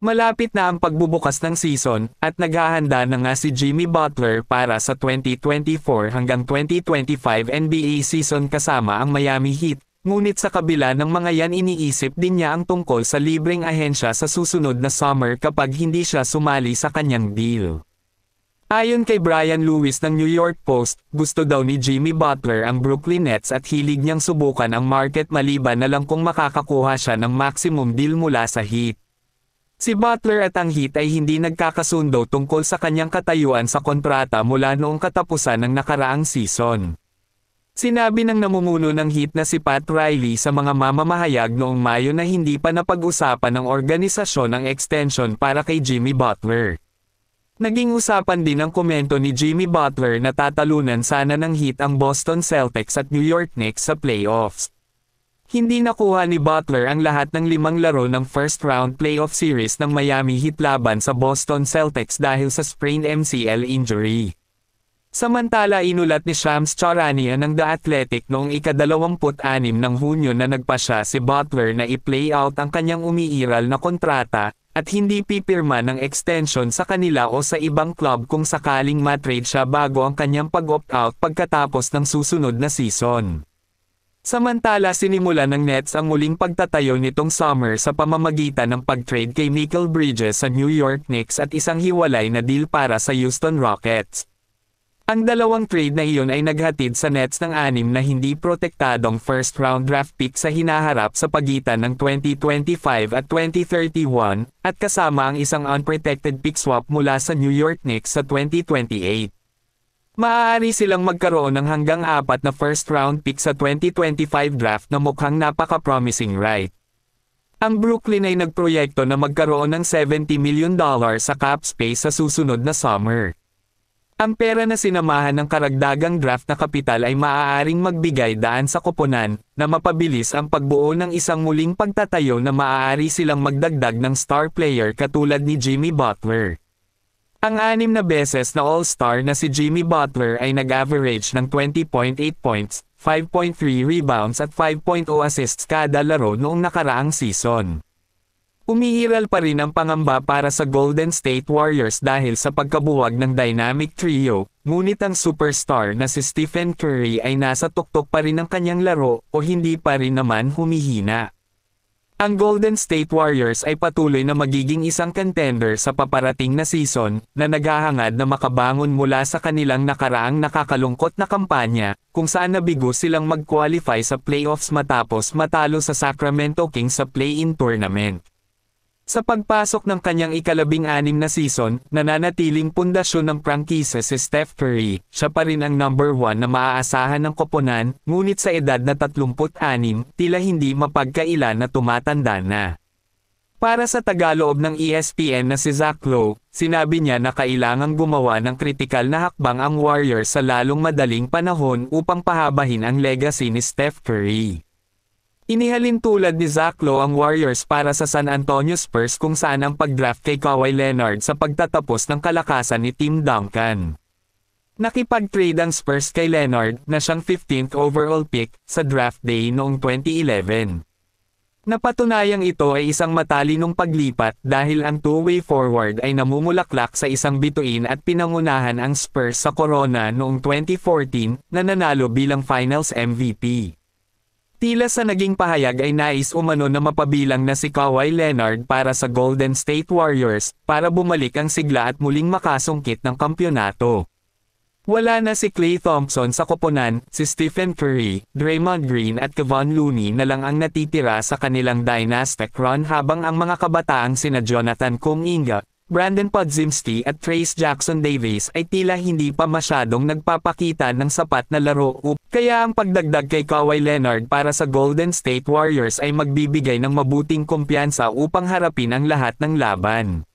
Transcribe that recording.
Malapit na ang pagbubukas ng season, at naghahanda na nga si Jimmy Butler para sa 2024 hanggang 2025 NBA season kasama ang Miami Heat, ngunit sa kabila ng mga yan iniisip din niya ang tungkol sa libreng ahensya sa susunod na summer kapag hindi siya sumali sa kanyang deal. Ayon kay Brian Lewis ng New York Post, gusto daw ni Jimmy Butler ang Brooklyn Nets at hilig niyang subukan ang market maliban na lang kung makakakuha siya ng maximum deal mula sa Heat. Si Butler at ang Heat ay hindi nagkakasundo tungkol sa kanyang katayuan sa kontrata mula noong katapusan ng nakaraang season. Sinabi ng namumuno ng Heat na si Pat Riley sa mga mamamahayag noong Mayo na hindi pa napag-usapan ng organisasyon ang extension para kay Jimmy Butler. Naging usapan din ang komento ni Jimmy Butler na tatalunan sana ng Heat ang Boston Celtics at New York Knicks sa playoffs. Hindi nakuha ni Butler ang lahat ng 5 laro ng first-round playoff series ng Miami Heat laban sa Boston Celtics dahil sa sprained MCL injury. Samantala inulat ni Shams Charania ng The Athletic noong ika-26 ng Hunyo na nagpasya si Butler na i-play out ang kanyang umiiral na kontrata, at hindi pipirma ng extension sa kanila o sa ibang club kung sakaling matrade siya bago ang kanyang pag-opt-out pagkatapos ng susunod na season. Samantala sinimulan ng Nets ang muling pagtatayo nitong summer sa pamamagitan ng pag-trade kay Mikal Bridges sa New York Knicks at isang hiwalay na deal para sa Houston Rockets. Ang dalawang trade na iyon ay naghatid sa Nets ng 6 na hindi protektadong first-round draft pick sa hinaharap sa pagitan ng 2025 at 2031, at kasama ang isang unprotected pick swap mula sa New York Knicks sa 2028. Maaari silang magkaroon ng hanggang 4 na first-round pick sa 2025 draft na mukhang napaka-promising right. Ang Brooklyn ay nagproyekto na magkaroon ng $70 million sa cap space sa susunod na summer. Ang pera na sinamahan ng karagdagang draft na kapital ay maaaring magbigay daan sa koponan, na mapabilis ang pagbuo ng isang muling pagtatayo na maaari silang magdagdag ng star player katulad ni Jimmy Butler. Ang 6 na beses na All-Star na si Jimmy Butler ay nag-average ng 20.8 points, 5.3 rebounds at 5.0 assists kada laro noong nakaraang season. Umiiral pa rin ang pangamba para sa Golden State Warriors dahil sa pagkabuwag ng dynamic trio, ngunit ang superstar na si Stephen Curry ay nasa tuktok pa rin ng kanyang laro o hindi pa rin naman humihina. Ang Golden State Warriors ay patuloy na magiging isang contender sa paparating na season, na naghahangad na makabangon mula sa kanilang nakaraang nakakalungkot na kampanya, kung saan nabigo silang mag-qualify sa playoffs matapos matalo sa Sacramento Kings sa play-in tournament. Sa pagpasok ng kanyang ika-16 na season, nananatiling pundasyon ng prangkisa si Steph Curry, siya pa rin ang number 1 na maaasahan ng koponan, ngunit sa edad na 36, tila hindi mapagkailan na tumatanda na. Para sa tagaloob ng ESPN na si Zach Lowe, sinabi niya na kailangang gumawa ng kritikal na hakbang ang Warriors sa lalong madaling panahon upang pahabahin ang legacy ni Steph Curry. Inihalin tulad ni Zach Lowe ang Warriors para sa San Antonio Spurs kung saan ang pag-draft kay Kawhi Leonard sa pagtatapos ng kalakasan ni Tim Duncan. Nakipag-trade ang Spurs kay Leonard na siyang 15th overall pick sa draft day noong 2011. Napatunayang ito ay isang matalinong paglipat dahil ang two-way forward ay namumulaklak sa isang bituin at pinangunahan ang Spurs sa corona noong 2014 na nanalo bilang Finals MVP. Tila sa naging pahayag ay nais umano na mapabilang na si Kawhi Leonard para sa Golden State Warriors, para bumalik ang sigla at muling makasungkit ng kampyonato. Wala na si Klay Thompson sa koponan, si Stephen Curry, Draymond Green at Kevon Looney na lang ang natitira sa kanilang dynastic run habang ang mga kabataang sina Jonathan Kuminga, Brandon Podziemski at Trayce Jackson-Davis ay tila hindi pa masyadong nagpapakita ng sapat na laro, kaya ang pagdagdag kay Kawhi Leonard para sa Golden State Warriors ay magbibigay ng mabuting kumpiyansa upang harapin ang lahat ng laban.